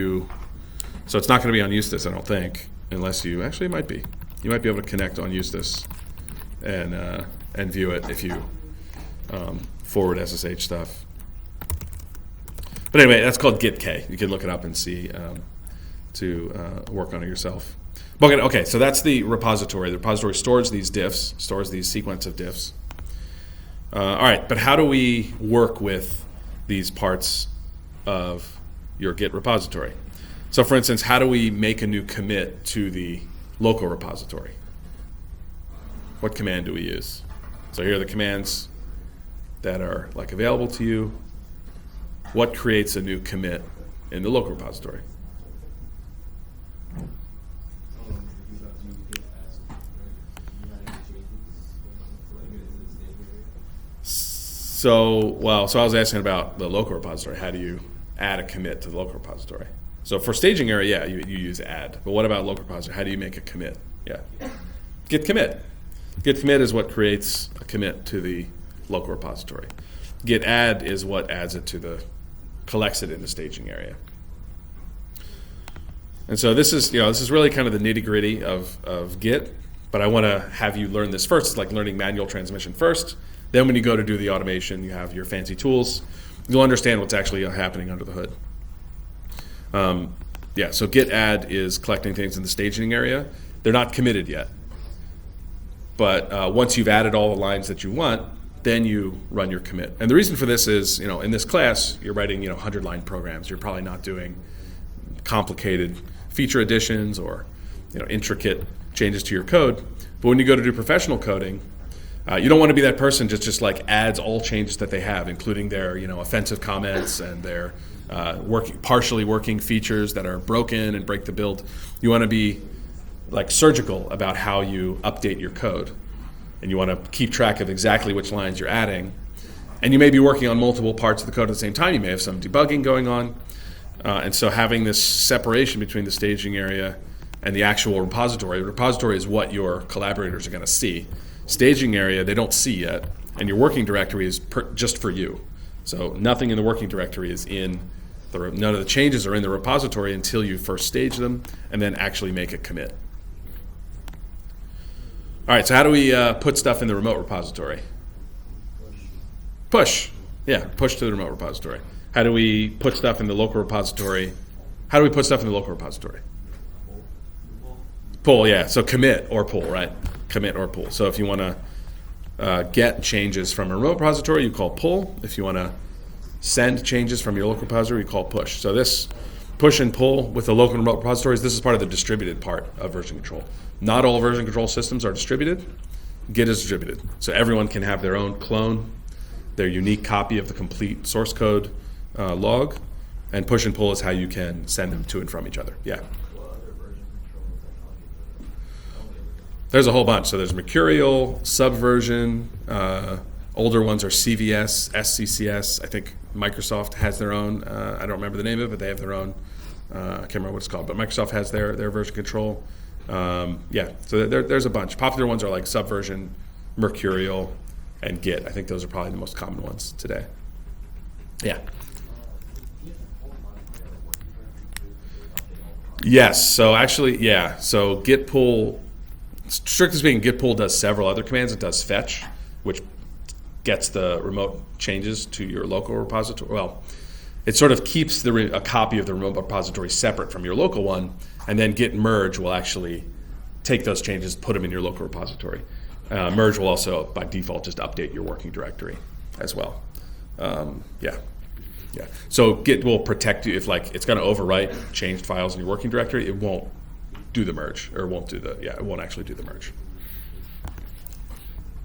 so it's not going to be on Eustace, I don't think, unless actually it might be. You might be able to connect on Eustace and view it if you forward SSH stuff. But anyway, that's called GitK. You can look it up and see to work on it yourself. Okay, so that's the repository. The repository stores these diffs, stores these sequence of diffs. All right, but how do we work with these parts of your Git repository? So for instance, how do we make a new commit to the local repository? What command do we use? So here are the commands that are available to you. What creates a new commit in the local repository? So I was asking about the local repository. How do you add a commit to the local repository? So for staging area, you use add. But what about local repository? How do you make a commit? Yeah, git commit. Git commit is what creates a commit to the local repository. Git add is what adds it to collects it in the staging area. And so this is really kind of the nitty gritty of Git. But I want to have you learn this first. It's like learning manual transmission first. Then when you go to do the automation, you have your fancy tools. You'll understand what's actually happening under the hood. So git add is collecting things in the staging area. They're not committed yet. But once you've added all the lines that you want, then you run your commit. And the reason for this is, in this class, you're writing 100-line programs. You're probably not doing complicated feature additions or intricate changes to your code. But when you go to do professional coding, You don't want to be that person just like adds all changes that they have, including their offensive comments and their partially working features that are broken and break the build. You want to be like surgical about how you update your code, and you want to keep track of exactly which lines you're adding. And you may be working on multiple parts of the code at the same time. You may have some debugging going on. And so having this separation between the staging area and the actual repository. The repository is what your collaborators are going to see. Staging area, they don't see yet. And your working directory is just for you. So nothing in the working directory is in none of the changes are in the repository until you first stage them and then actually make a commit. All right, so how do we put stuff in the remote repository? Push. Yeah, push to the remote repository. How do we put stuff in the local repository? How do we put stuff in the local repository? Pull, yeah. So commit or pull, right? Commit or pull. So if you want to get changes from a remote repository, you call pull. If you want to send changes from your local repository, you call push. So this push and pull with the local and remote repositories, this is part of the distributed part of version control. Not all version control systems are distributed. Git is distributed. So everyone can have their own clone, their unique copy of the complete source code log, and push and pull is how you can send them to and from each other. Yeah. There's a whole bunch. So there's Mercurial, Subversion, older ones are CVS, SCCS. I think Microsoft has their own. I don't remember the name of it, but they have their own. I can't remember what it's called, but Microsoft has their version control. Yeah, so there's a bunch. Popular ones are like Subversion, Mercurial, and Git. I think those are probably the most common ones today. Yeah. Yes, so actually, yeah. So git pull, strictly speaking, git pull does several other commands. It does fetch, which gets the remote changes to your local repository. Well, it sort of keeps a copy of the remote repository separate from your local one, and then git merge will actually take those changes, put them in your local repository. Merge will also, by default, just update your working directory as well. Yeah. So Git will protect you if it's going to overwrite changed files in your working directory. It won't do the merge, or it won't actually do the merge.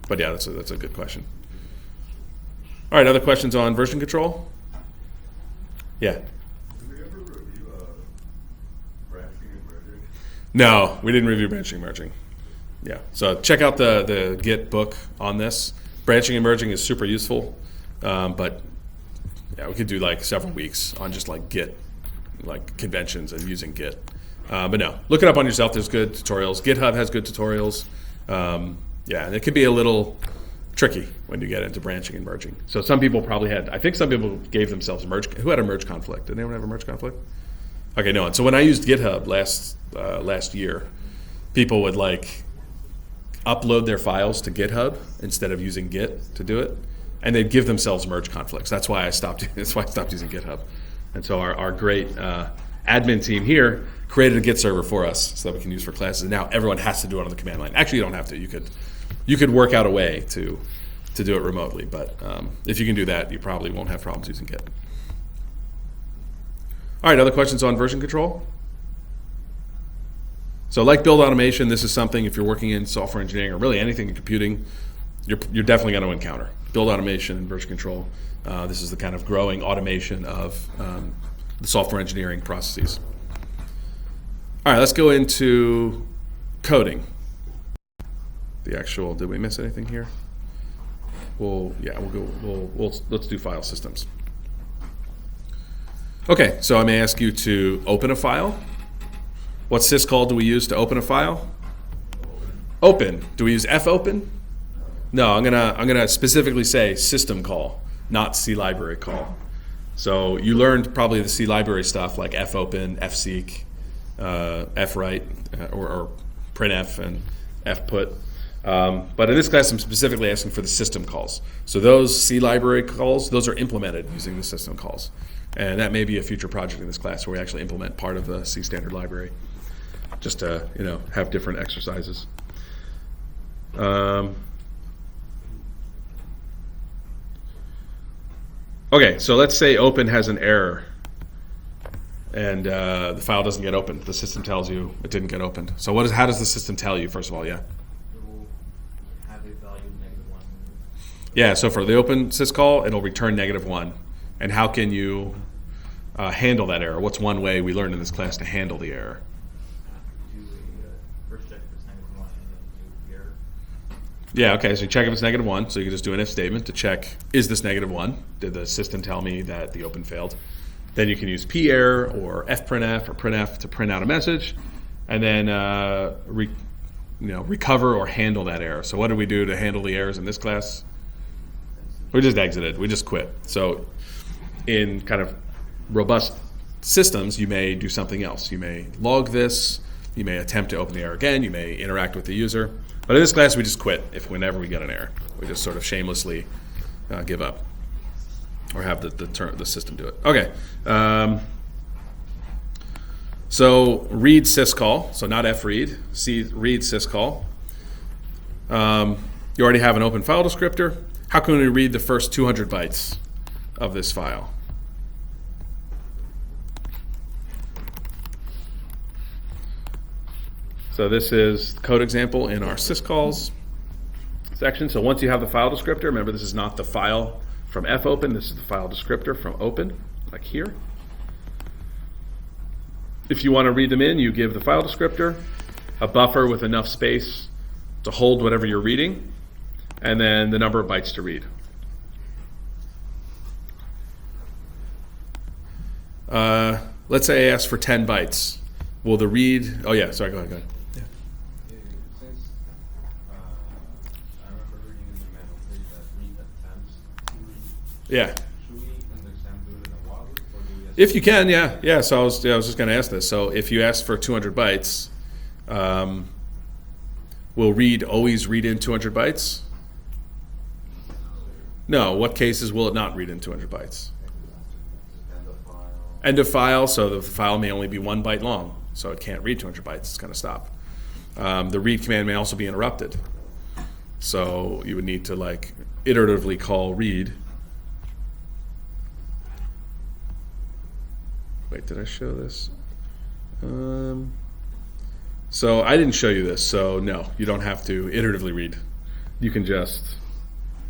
But yeah, that's a good question. All right, other questions on version control? Yeah. Did we ever review branching and merging? No, we didn't review branching and merging. Yeah, so check out the Git book on this. Branching and merging is super useful, but yeah, we could do several weeks on just Git, conventions and using Git. But no, look it up on yourself. There's good tutorials. GitHub has good tutorials. Yeah, and it could be a little tricky when you get into branching and merging. So some people I think some people gave themselves who had a merge conflict? Did anyone have a merge conflict? Okay, no one. So when I used GitHub last year, people would upload their files to GitHub instead of using Git to do it, and they'd give themselves merge conflicts. That's why I stopped using GitHub. And so our great admin team here created a Git server for us so that we can use for classes. And now everyone has to do it on the command line. Actually, you don't have to. You could work out a way to do it remotely, but if you can do that, you probably won't have problems using Git. All right, other questions on version control? So build automation, this is something if you're working in software engineering or really anything in computing, you're definitely going to encounter. Build automation and version control. This is the kind of growing automation of the software engineering processes. All right, let's go into coding. Did we miss anything here? Let's do file systems. Okay, so I may ask you to open a file. What syscall do we use to open a file? Open. Do we use fopen? No, I'm gonna specifically say system call, not C library call. So you learned probably the C library stuff like fopen, fseek, fwrite, or printf and fput. But in this class, I'm specifically asking for the system calls. So those C library calls, those are implemented using the system calls. And that may be a future project in this class where we actually implement part of the C standard library, just to have different exercises. Okay, so let's say open has an error and the file doesn't get opened. The system tells you it didn't get opened. So how does the system tell you, first of all? Yeah. It will have a value of -1 Yeah, so for the open syscall, it'll return -1. And how can you handle that error? What's one way we learned in this class to handle the error? Do a first check if it's -1 and then do the error. Yeah, okay, so you check if it's -1, so you can just do an if statement to check, is this -1? Did the system tell me that the open failed? Then you can use p-error or fprintf or printf to print out a message, and then recover or handle that error. So what did we do to handle the errors in this class? We just exited, we just quit. So in kind of robust systems, you may do something else. You may log this, you may attempt to open the error again, you may interact with the user. But in this class, we just quit whenever we get an error. We just sort of shamelessly give up or have the system do it. Okay. So read syscall, so not fread, read syscall. You already have an open file descriptor. How can we read the first 200 bytes of this file? So this is the code example in our syscalls section. So once you have the file descriptor, remember this is not the file from fopen, this is the file descriptor from open, like here. If you want to read them in, you give the file descriptor a buffer with enough space to hold whatever you're reading, and then the number of bytes to read. Let's say I ask for 10 bytes. Will the read, oh yeah, sorry, go ahead. Yeah. Since I remember reading in the manual that read attempts to read, Yeah. should we in the exam do it in a while loop, or do we If you can, yeah. Yeah, so I was just going to ask this. So if you ask for 200 bytes, will read always read in 200 bytes? No. What cases will it not read in 200 bytes? end of file? End of file, so the file may only be 1 byte long, so it can't read 200 bytes. It's going to stop. The read command may also be interrupted. So you would need to iteratively call read. Wait, did I show this? So I didn't show you this, so no, you don't have to iteratively read. You can just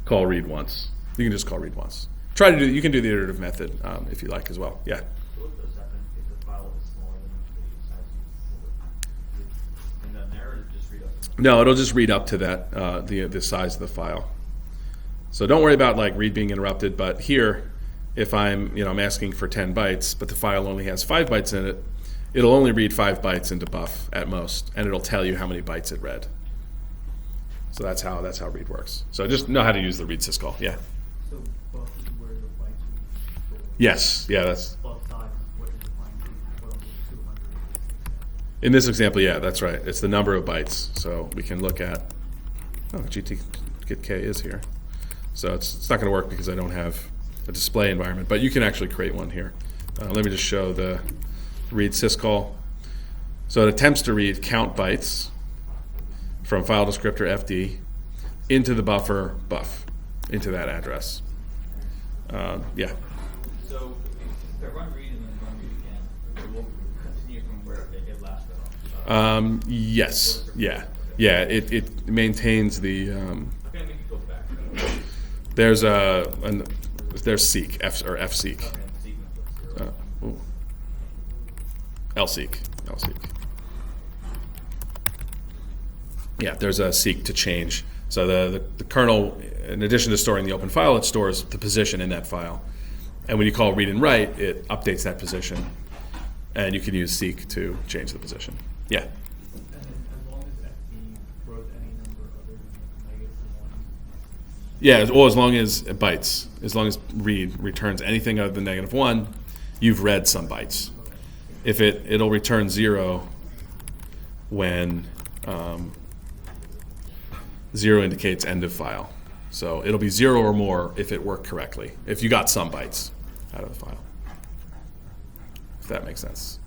call read once. You can just call read once. You can do the iterative method if you like as well. Yeah. So what does happen if the file is smaller than the size you and then there, or just read up? No, it'll just read up to that, the size of the file. So don't worry about read being interrupted, but here, if I'm asking for 10 bytes, but the file only has 5 bytes in it, it'll only read 5 bytes into buff at most, and it'll tell you how many bytes it read. So that's how read works. So just know how to use the read syscall. Yeah. So buff is where the bytes are stored. Yes. Yeah. That's Buff size is what is defined to put on the 200. in this example. Yeah, that's right. It's the number of bytes. So we can look at. Oh, GTGetK is here. So it's not going to work because I don't have a display environment, but you can actually create one here. Let me just show the read syscall. So it attempts to read count bytes from file descriptor FD into the buffer buff, into that address. Yeah. So if I run read and then run read again, it will continue from where it last read off. Yes. Yeah. Yeah. It maintains the. Okay, maybe go back. There's seek or fseek. Okay, sequence. Ooh. lseek. Yeah, there's a seek to change. So the kernel, in addition to storing the open file, it stores the position in that file. And when you call read and write, it updates that position. And you can use seek to change the position. Yeah. And then as long as FD wrote any number other than -1. Yeah, well, as long as bytes, as long as read returns anything other than -1, you've read some bytes. If it'll return 0 when 0 indicates end of file. So it'll be 0 or more if it worked correctly, if you got some bytes out of the file. If that makes sense.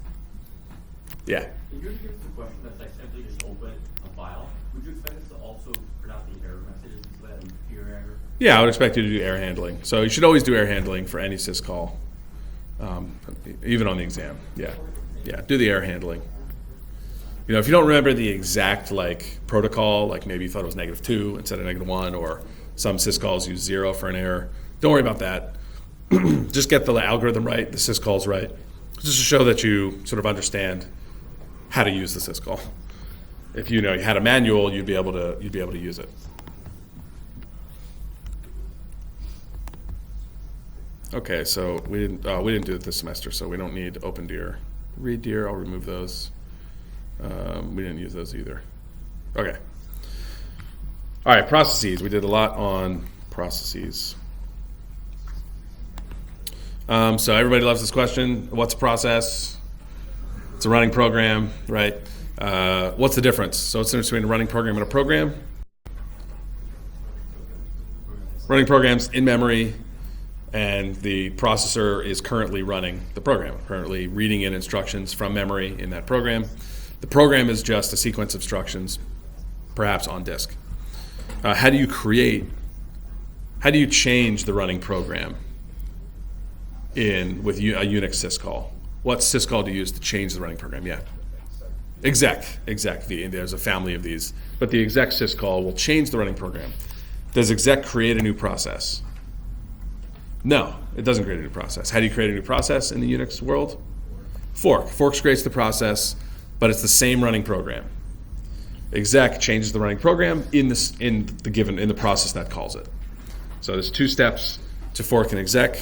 Yeah. If you were to give us a question that's simply just open a file, would you expect us to also print out the error messages so that we hear error? Yeah, I would expect you to do error handling. So you should always do error handling for any syscall, even on the exam. Yeah, do the error handling. If you don't remember the exact protocol, maybe you thought it was -2 instead of -1, or Some syscalls use 0 for an error. Don't worry about that. Just get the algorithm right, the syscalls right, just to show that you sort of understand how to use the syscall. If you had a manual, you'd be able to use it. Okay, so we didn't do it this semester, so we don't need OpenDir. ReadDir, I'll remove those. We didn't use those either. Okay. All right, processes. We did a lot on processes. So everybody loves this question. What's a process? It's a running program, right? What's the difference? So what's the difference between a running program and a program? Running program's in memory, and the processor is currently running the program, currently reading in instructions from memory in that program. The program is just a sequence of instructions, perhaps on disk. How do you change the running program with a Unix syscall? What syscall do you use to change the running program? Yeah. Exec. There's a family of these. But the exec syscall will change the running program. Does exec create a new process? No, it doesn't create a new process. How do you create a new process in the Unix world? Fork. Forks creates the process, but it's the same running program. Exec changes the running program in the process that calls it. So there's 2 steps to fork and exec.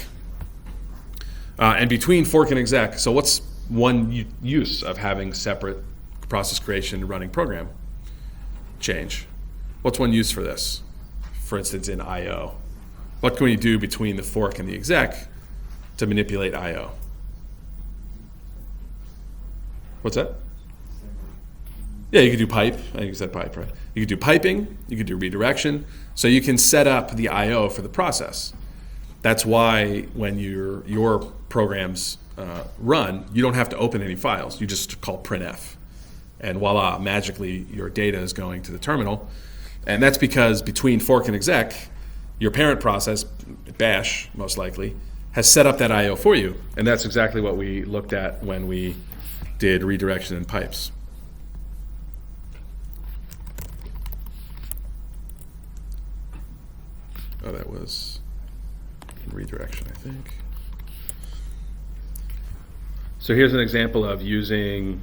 And between fork and exec, so what's one use of having separate process creation and running program change? What's one use for this? For instance, in I/O. What can we do between the fork and the exec to manipulate I/O? What's that? Yeah, you could do pipe. I think you said pipe, right? You could do piping. You could do redirection. So you can set up the I/O for the process. That's why when your programs run, you don't have to open any files. You just call printf. And voila, magically your data is going to the terminal. And that's because between fork and exec, your parent process, bash most likely, has set up that I/O for you. And that's exactly what we looked at when we did redirection and pipes. Oh, that was redirection, I think. So here's an example of using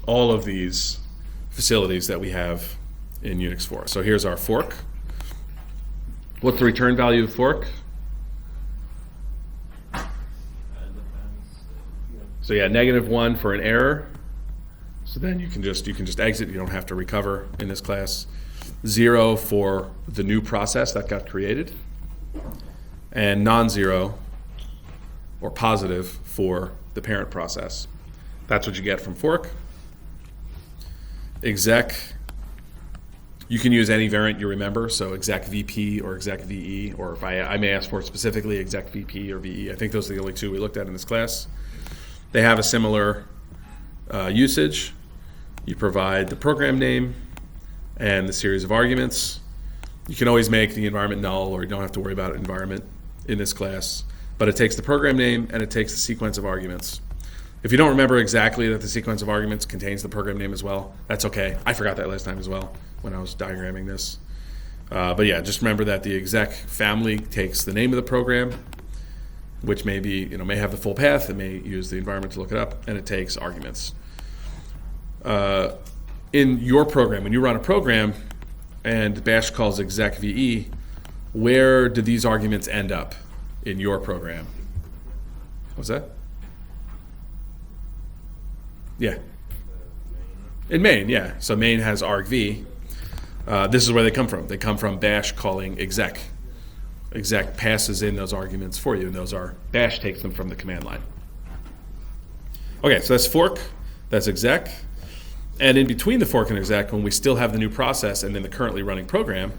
all of these facilities that we have in Unix 4. So here's our fork. What's the return value of fork? So yeah, -1 for an error. So then you can just exit. You don't have to recover in this class. 0 for the new process that got created, and non-zero or positive for the parent process. That's what you get from fork. Exec, you can use any variant you remember, so exec VP or exec VE, or if I may ask for specifically exec VP or VE. I think those are the only 2 we looked at in this class. They have a similar usage. You provide the program name and the series of arguments. You can always make the environment null, or you don't have to worry about environment in this class, but it takes the program name and it takes the sequence of arguments. If you don't remember exactly that the sequence of arguments contains the program name as well, that's okay. I forgot that last time as well when I was diagramming this. But yeah, just remember that the exec family takes the name of the program, which may have the full path. It may use the environment to look it up, and it takes arguments. In your program, when you run a program and bash calls exec VE, where do these arguments end up in your program? What's that? Yeah. In main, yeah. So main has argv. This is where they come from. They come from bash calling exec. Exec passes in those arguments for you, and bash takes them from the command line. Okay, so that's fork, that's exec. And in between the fork and exec, when we still have the new process and then the currently running program,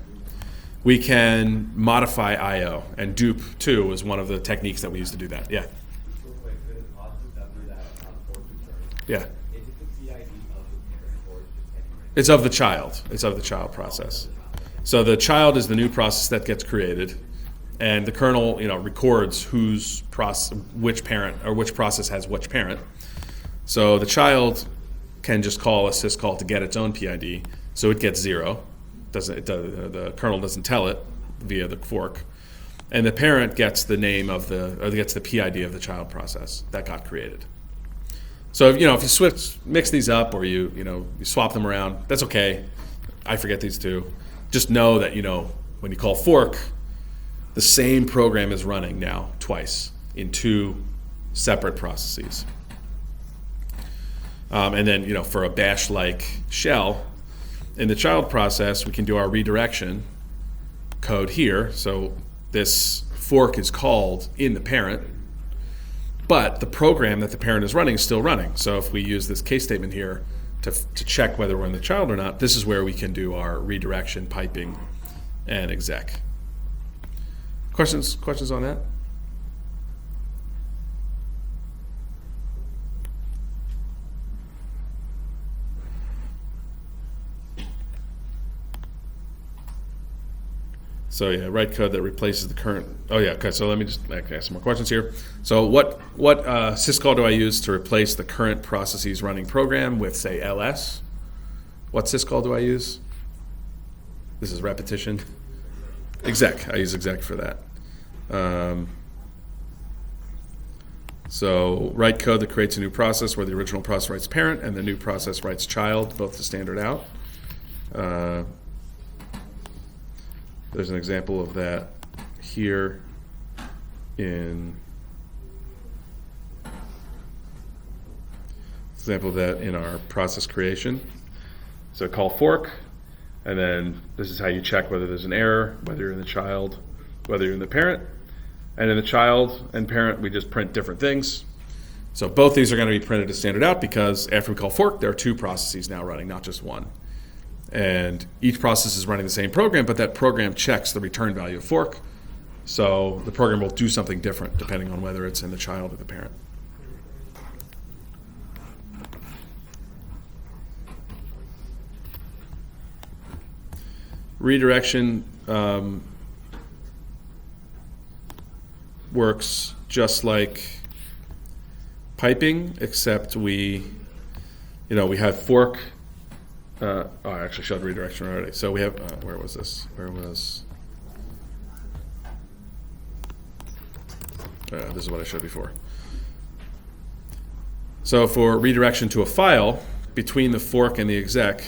we can modify I/O. And dupe, too, is one of the techniques that we use to do that. Yeah? Yeah. It's of the child. It's of the child process. So the child is the new process that gets created, and the kernel, records which parent or which process has which parent. So the child can just call a syscall to get its own PID, so it gets 0. The kernel doesn't tell it via the fork, and the parent gets the name of gets the PID of the child process that got created. So if you mix these up, or you swap them around, that's okay. I forget these two. Just know that when you call fork, the same program is running now twice in two separate processes. And then for a bash-like shell, in the child process, we can do our redirection code here. So this fork is called in the parent, but the program that the parent is running is still running. So if we use this case statement here to check whether we're in the child or not, this is where we can do our redirection, piping, and exec. Questions on that? So yeah, write code that replaces the current. Oh yeah, okay. So let me just ask some more questions here. So what syscall do I use to replace the current processes running program with, say, ls? What syscall do I use? This is repetition. Exec. I use exec for that. So write code that creates a new process where the original process writes parent and the new process writes child, both to standard out. There's an example of that here in our process creation. So call fork, and then this is how you check whether there's an error, whether you're in the child, whether you're in the parent. And in the child and parent, we just print different things. So both these are going to be printed as standard out because after we call fork, there are two processes now running, not just one. And each process is running the same program, but that program checks the return value of fork. So the program will do something different depending on whether it's in the child or the parent. Redirection works just like piping, except we have fork. I actually showed redirection already. So we have, where was this? This is what I showed before. So for redirection to a file, between the fork and the exec,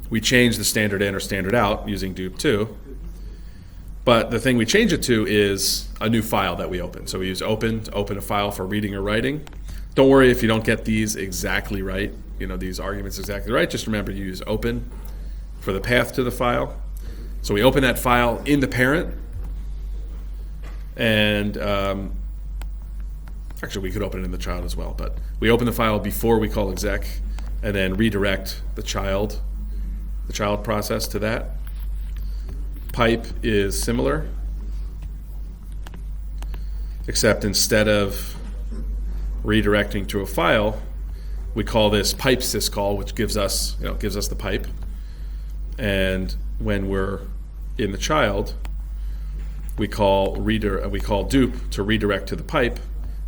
we change the standard in or standard out using dup2. But the thing we change it to is a new file that we open. So we use open to open a file for reading or writing. Don't worry if you don't get these exactly right, these arguments exactly right. Just remember you use open for the path to the file. So we open that file in the parent. And actually we could open it in the child as well, but we open the file before we call exec and then redirect the child process to that. Pipe is similar, except instead of redirecting to a file, we call this pipe syscall, which gives us the pipe. And when we're in the child, we call dup to redirect to the pipe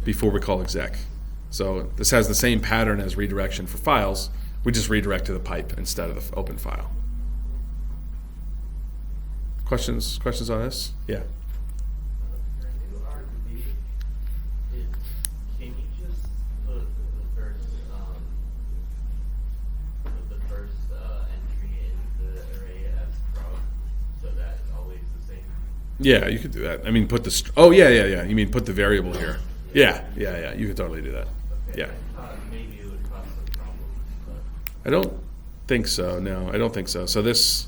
before we call exec. So this has the same pattern as redirection for files. We just redirect to the pipe instead of the open file. Questions on this? Yeah. For a new RDB, can you just put the first entry in the array as prog, so that it's always the same? Yeah, you could do that. I mean, put the yeah. You mean put the variable here? Yeah. You could totally do that. Yeah. Maybe it would cause some problems, but I don't think so. No, I don't think so. So this,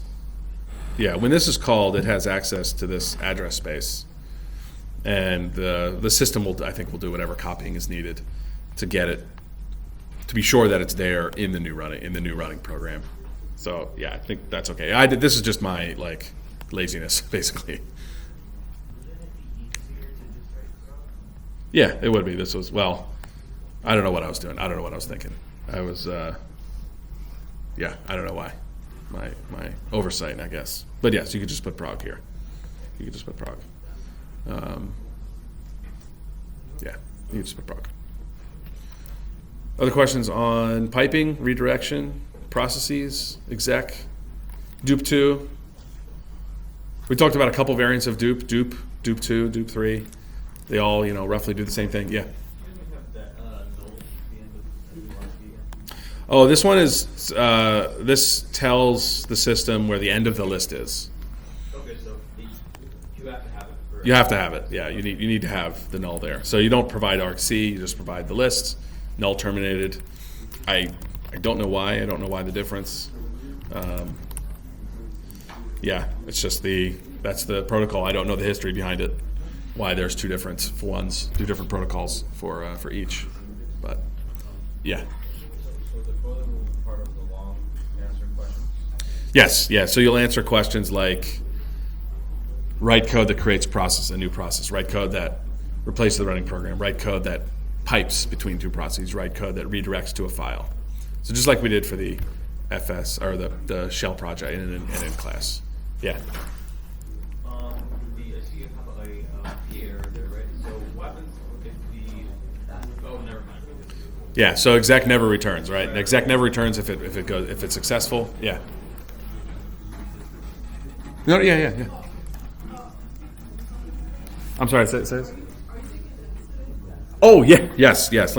when this is called, it has access to this address space, and the system will do whatever copying is needed to get it, to be sure that it's there in the new running program. So yeah, I think that's okay. This is just my laziness basically. wouldn't it be easier to just write prog? Yeah, it would be. This was, I don't know what I was doing. I don't know what I was thinking. I was, I don't know why. My oversight, I guess. But yes, you could just put prog here. You could just put prog. You could just put prog. Other questions on piping, redirection, processes, exec, dup2? We talked about a couple variants of dupe 2, dupe 3. They all, roughly do the same thing. Yeah. Oh, this one is, this tells the system where the end of the list is. Okay, so you have to have it. For You have to have it. Yeah, you need to have the null there. So you don't provide argc, you just provide the list, null terminated. I don't know why. I don't know why the difference. Yeah, it's just that's the protocol. I don't know the history behind it. Why there's two different protocols for each. But yeah. So the photo will be part of the long answer questions? Yes, yeah. So you'll answer questions like write code that creates a new process, write code that replaces the running program, write code that pipes between two processes, write code that redirects to a file. So just like we did for the FS or the shell project in class. Yeah. I see you have a peer there, right? So what happens if oh, never mind. Yeah. So exec never returns, right? And exec never returns if it's successful. Yeah. No. Yeah. I'm sorry. Say. Oh yeah. Yes. Let me